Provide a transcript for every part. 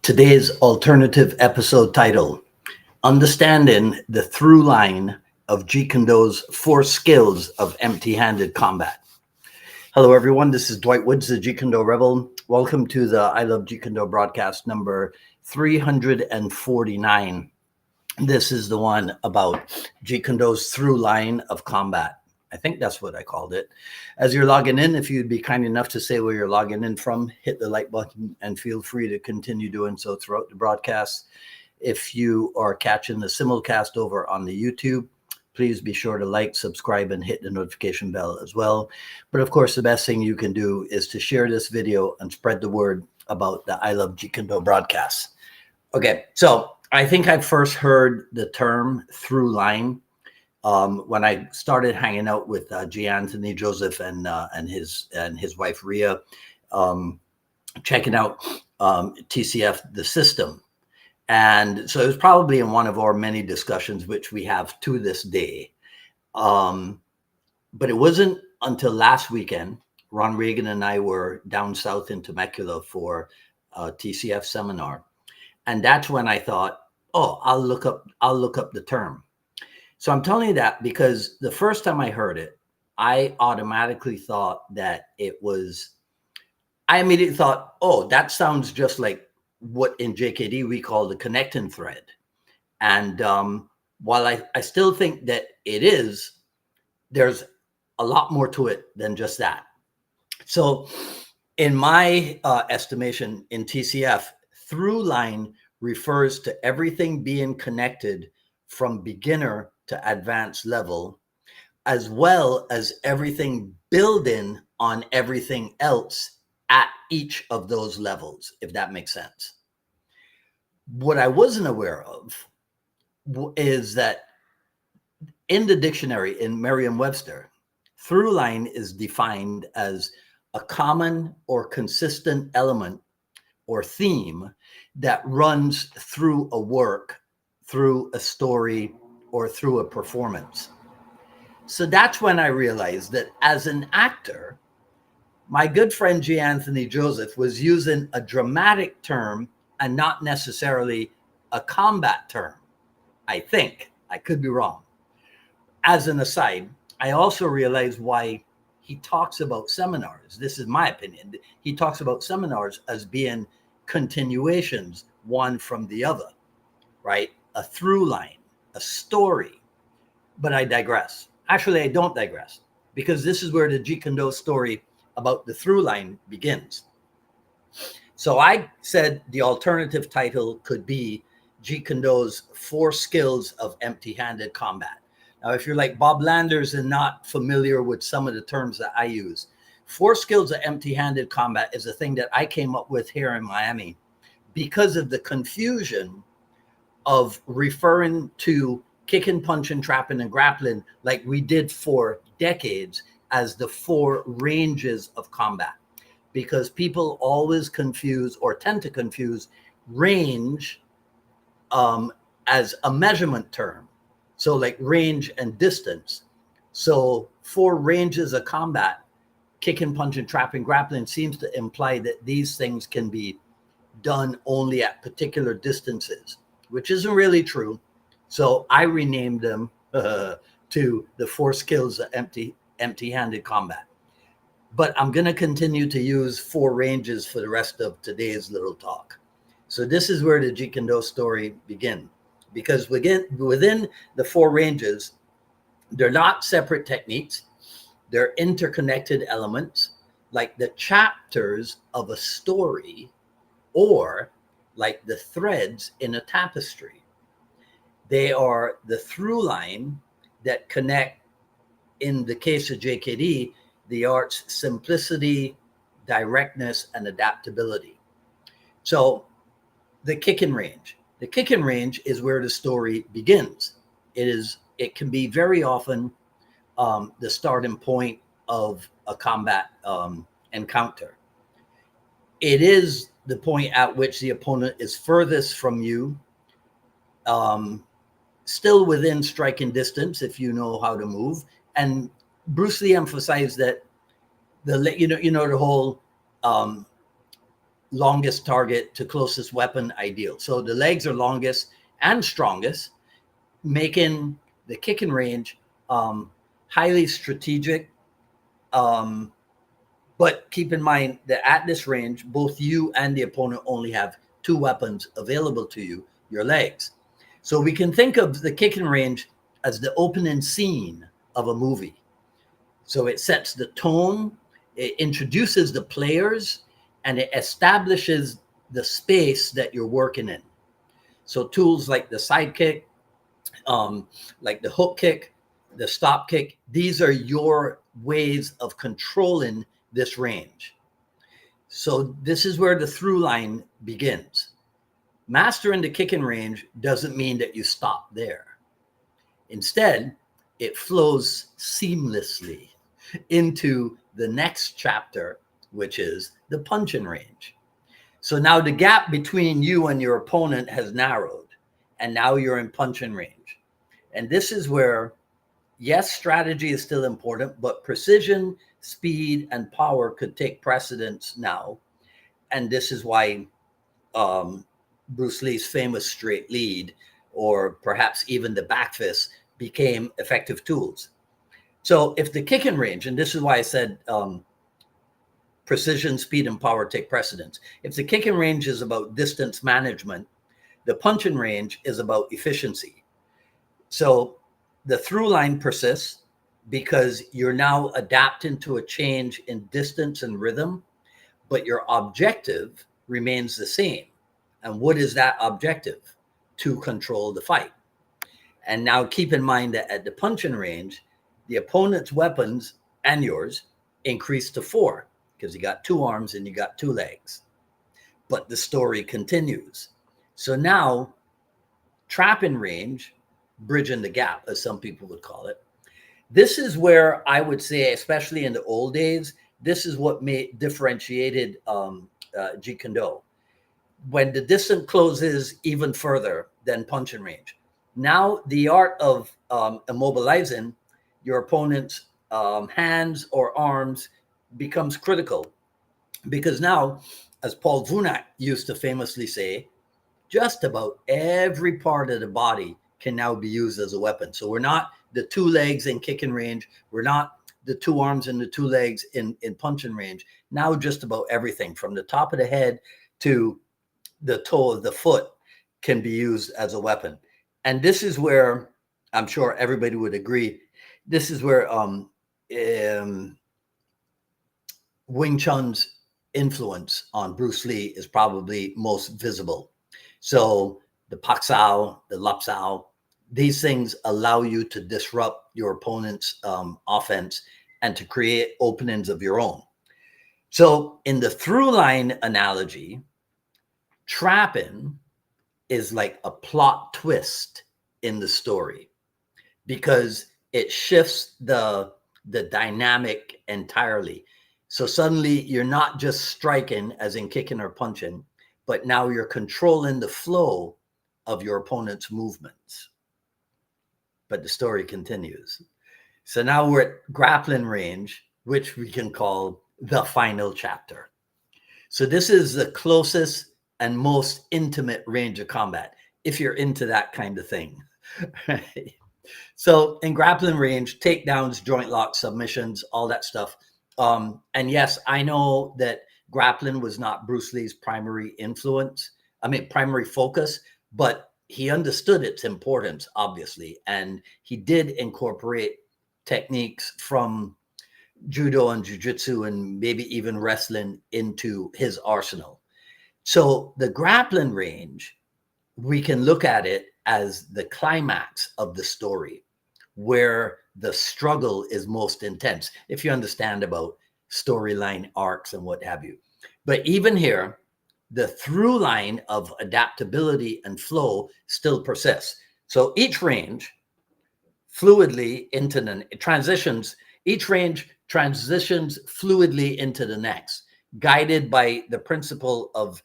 Today's alternative episode title, Understanding the Through Line of Jeet Kune's Four Skills of Empty-Handed Combat. Hello, everyone. This is Dwight Woods, the Jeet Kune Rebel. Welcome to the I Love Jeet Kune broadcast number 349. This is the one about Jeet Kune's Through Line of Combat. I think that's what I called it. As you're logging in, if you'd be kind enough to say where you're logging in from, hit the like button and feel free to continue doing so throughout the broadcast. If you are catching the simulcast over on the YouTube, please be sure to like, subscribe, and hit the notification bell as well. But of course, the best thing you can do is to share this video and spread the word about the I Love Jeet Kune broadcast. Okay, so I think I first heard the term through line when I started hanging out with G. Anthony Joseph and his wife Rhea, checking out TCF the system, and so it was probably in one of our many discussions which we have to this day. But it wasn't until last weekend. Ron Reagan and I were down south in Temecula for a TCF seminar, and that's when I thought, oh, I'll look up the term. So I'm telling you that because the first time I heard it, I automatically thought that I immediately thought, oh, that sounds just like what in JKD we call the connecting thread. And while I still think that it is, there's a lot more to it than just that. So in my estimation in TCF, through line refers to everything being connected from beginner to advanced level, as well as everything building on everything else at each of those levels, if that makes sense. What I wasn't aware of is that in the dictionary, in Merriam-Webster, through line is defined as a common or consistent element or theme that runs through a work, through a story, or through a performance. So that's when I realized that as an actor, my good friend G. Anthony Joseph was using a dramatic term and not necessarily a combat term. I think. I could be wrong. As an aside, I also realized why he talks about seminars. This is my opinion. He talks about seminars as being continuations, one from the other, right? A through line, a story. But I digress. Actually, I don't digress, because this is where the Jeet Kune story about the through line begins. So I said the alternative title could be Jeet Kune's Four Skills of Empty-Handed Combat. Now, if you're like Bob Landers and not familiar with some of the terms that I use, Four Skills of Empty-Handed Combat is a thing that I came up with here in Miami because of the confusion of referring to kicking, punching, trapping, and grappling like we did for decades as the four ranges of combat. Because people always confuse or tend to confuse range as a measurement term. So like range and distance. So four ranges of combat, kicking, punching, trapping, grappling, seems to imply that these things can be done only at particular distances, which isn't really true. So I renamed them to the Four Skills of Empty-Handed Combat. But I'm going to continue to use four ranges for the rest of today's little talk. So this is where the Jeet Kune story begins. Because within the four ranges, they're not separate techniques. They're interconnected elements, like the chapters of a story or like the threads in a tapestry. They are the through line that connect, in the case of JKD, the art's simplicity, directness, and adaptability. So the kicking range. The kicking range is where the story begins. It can be very often the starting point of a combat encounter. It is the point at which the opponent is furthest from you, still within striking distance if you know how to move. And Bruce Lee emphasized that the whole longest target to closest weapon ideal. So the legs are longest and strongest, making the kicking range highly strategic. Um, but keep in mind that at this range, both you and the opponent only have two weapons available to you, your legs. So we can think of the kicking range as the opening scene of a movie. So it sets the tone, it introduces the players, and it establishes the space that you're working in. So tools like the side kick, like the hook kick, the stop kick, these are your ways of controlling this range. So this is where the through line begins. Mastering the kicking range doesn't mean that you stop there. Instead, it flows seamlessly into the next chapter, which is the punching range. So now the gap between you and your opponent has narrowed, and now you're in punching range. And this is where, yes, strategy is still important, but precision, speed, and power could take precedence now. And this is why Bruce Lee's famous straight lead, or perhaps even the back fist, became effective tools. So if the kicking range, and this is why I said precision, speed, and power take precedence. If the kicking range is about distance management, the punching range is about efficiency. So the through line persists because you're now adapting to a change in distance and rhythm, but your objective remains the same. And what is that objective? To control the fight. And now keep in mind that at the punching range, the opponent's weapons and yours increase to 4 because you got 2 arms and you got 2 legs. But the story continues. So now, trapping range, bridging the gap, as some people would call it. This is where I would say, especially in the old days, this is what differentiated Jeet Kune. When the distance closes even further than punching range. Now the art of immobilizing your opponent's hands or arms becomes critical, because now, as Paul Vunak used to famously say, just about every part of the body can now be used as a weapon. So we're not the 2 legs in kicking range. We're not the 2 arms and the 2 legs in punching range. Now just about everything from the top of the head to the toe of the foot can be used as a weapon. And this is where I'm sure everybody would agree. This is where Wing Chun's influence on Bruce Lee is probably most visible. So the Pak Sao, the Lap Sao, these things allow you to disrupt your opponent's offense and to create openings of your own. So in the through line analogy, trapping is like a plot twist in the story because it shifts the dynamic entirely. So suddenly you're not just striking as in kicking or punching, but now you're controlling the flow of your opponent's movements. But the story continues. So now we're at grappling range, which we can call the final chapter. So this is the closest and most intimate range of combat, if you're into that kind of thing. Right? So in grappling range, takedowns, joint locks, submissions, all that stuff. And yes, I know that grappling was not Bruce Lee's primary primary focus, but he understood its importance, obviously. And he did incorporate techniques from judo and jiu-jitsu and maybe even wrestling into his arsenal. So the grappling range, we can look at it as the climax of the story, where the struggle is most intense, if you understand about storyline arcs and what have you. But even here, the through line of adaptability and flow still persists. So each range fluidly into the transitions, each range transitions fluidly into the next, guided by the principle of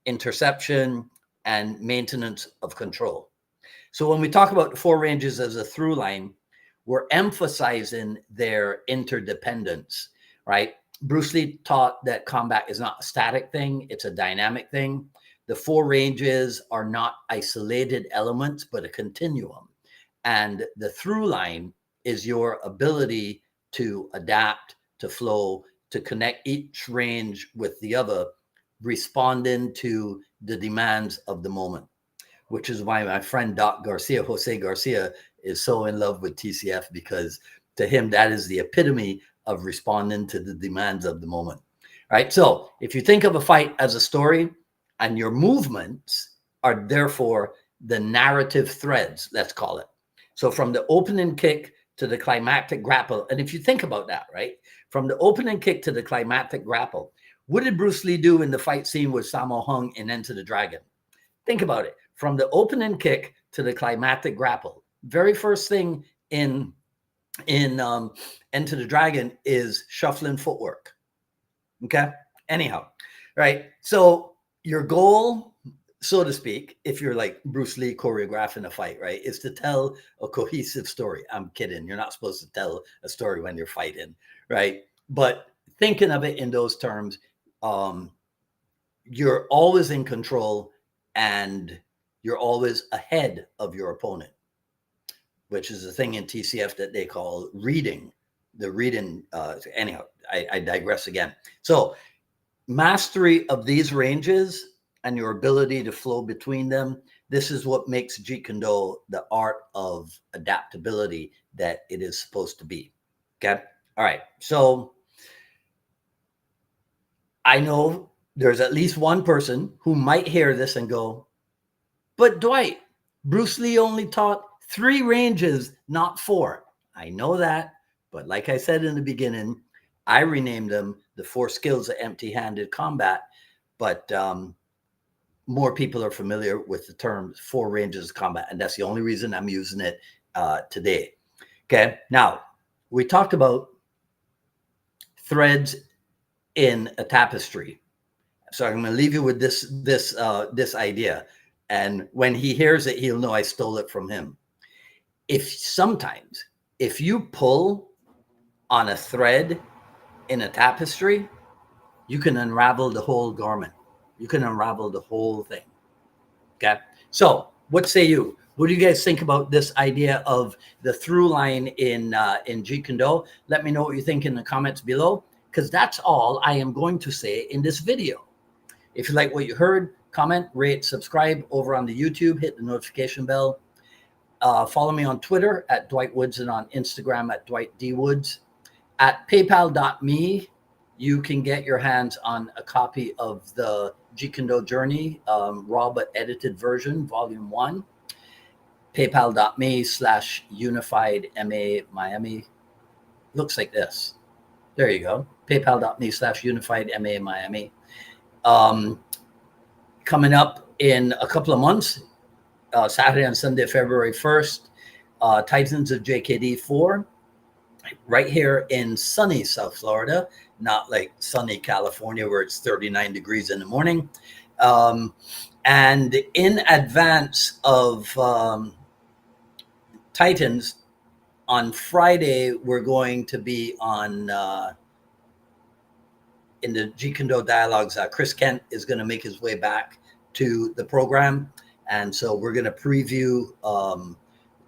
interception and maintenance of control. So when we talk about the 4 ranges as a through line, we're emphasizing their interdependence, right? Bruce Lee taught that combat is not a static thing, it's a dynamic thing. The four ranges are not isolated elements, but a continuum. And the through line is your ability to adapt, to flow, to connect each range with the other, responding to the demands of the moment, which is why my friend Jose Garcia, is so in love with TCF, because to him, that is the epitome of responding to the demands of the moment. Right. So if you think of a fight as a story, and your movements are therefore the narrative threads, let's call it. So from the opening kick to the climactic grapple, and if you think about that, right, from the opening kick to the climactic grapple, what did Bruce Lee do in the fight scene with Sammo Hung in Enter the Dragon? Think about it. From the opening kick to the climactic grapple, very first thing in Enter the Dragon is shuffling footwork. Okay. Anyhow, right. So your goal, so to speak, if you're like Bruce Lee choreographing a fight, right, is to tell a cohesive story. I'm kidding. You're not supposed to tell a story when you're fighting, right? But thinking of it in those terms, you're always in control and you're always ahead of your opponent, which is a thing in TCF that they call reading. The reading, anyhow, I digress again. So mastery of these ranges and your ability to flow between them, this is what makes Jeet Kune Do the art of adaptability that it is supposed to be. Okay. All right. So I know there's at least one person who might hear this and go, but Dwight, Bruce Lee only taught 3 ranges, not 4. I know that, but like I said in the beginning, I renamed them the 4 skills of empty-handed combat, but more people are familiar with the term 4 ranges of combat, and that's the only reason I'm using it today. Okay, now we talked about threads in a tapestry, so I'm going to leave you with this idea, and when he hears it, he'll know I stole it from him. If you pull on a thread in a tapestry, you can unravel the whole garment. You can unravel the whole thing. Okay. So what say you? What do you guys think about this idea of the through line in Jeet Kune Do? Let me know what you think in the comments below, because that's all I am going to say in this video. If you like what you heard, comment, rate, subscribe over on the YouTube, hit the notification bell. Follow me on Twitter at Dwight Woods and on Instagram at Dwight D. Woods. At paypal.me, you can get your hands on a copy of the Jeet Kune Do Journey, raw but edited version, volume 1. PayPal.me/UnifiedMA Miami. Looks like this. There you go. PayPal.me/UnifiedMA Miami. Coming up in a couple of months, Saturday and Sunday, February 1st, Titans of JKD 4, right here in sunny South Florida, not like sunny California where it's 39 degrees in the morning. And in advance of Titans, on Friday, we're going to be on in the Jeet Kune Do Dialogues. Chris Kent is going to make his way back to the program. And so we're going to preview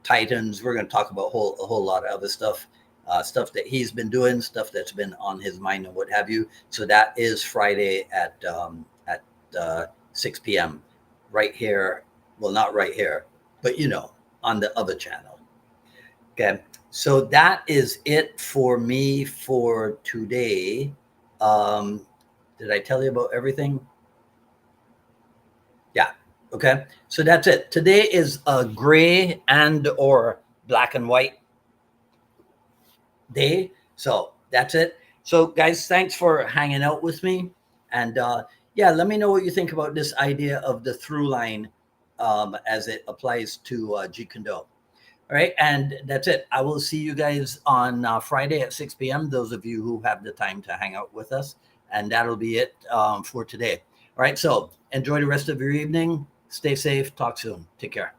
Titans. We're going to talk about a whole lot of other stuff, stuff that he's been doing, stuff that's been on his mind and what have you. So that is Friday at 6 p.m. right here. Well, not right here, but you know, on the other channel. Okay. So that is it for me for today. Did I tell you about everything? Yeah. Okay. So that's it. Today is a gray and or black and white day. So that's it. So guys, thanks for hanging out with me. And yeah, let me know what you think about this idea of the through line as it applies to Jeet Kune Do. All right. And that's it. I will see you guys on Friday at 6 p.m. Those of you who have the time to hang out with us. And that'll be it for today. All right. So enjoy the rest of your evening. Stay safe. Talk soon. Take care.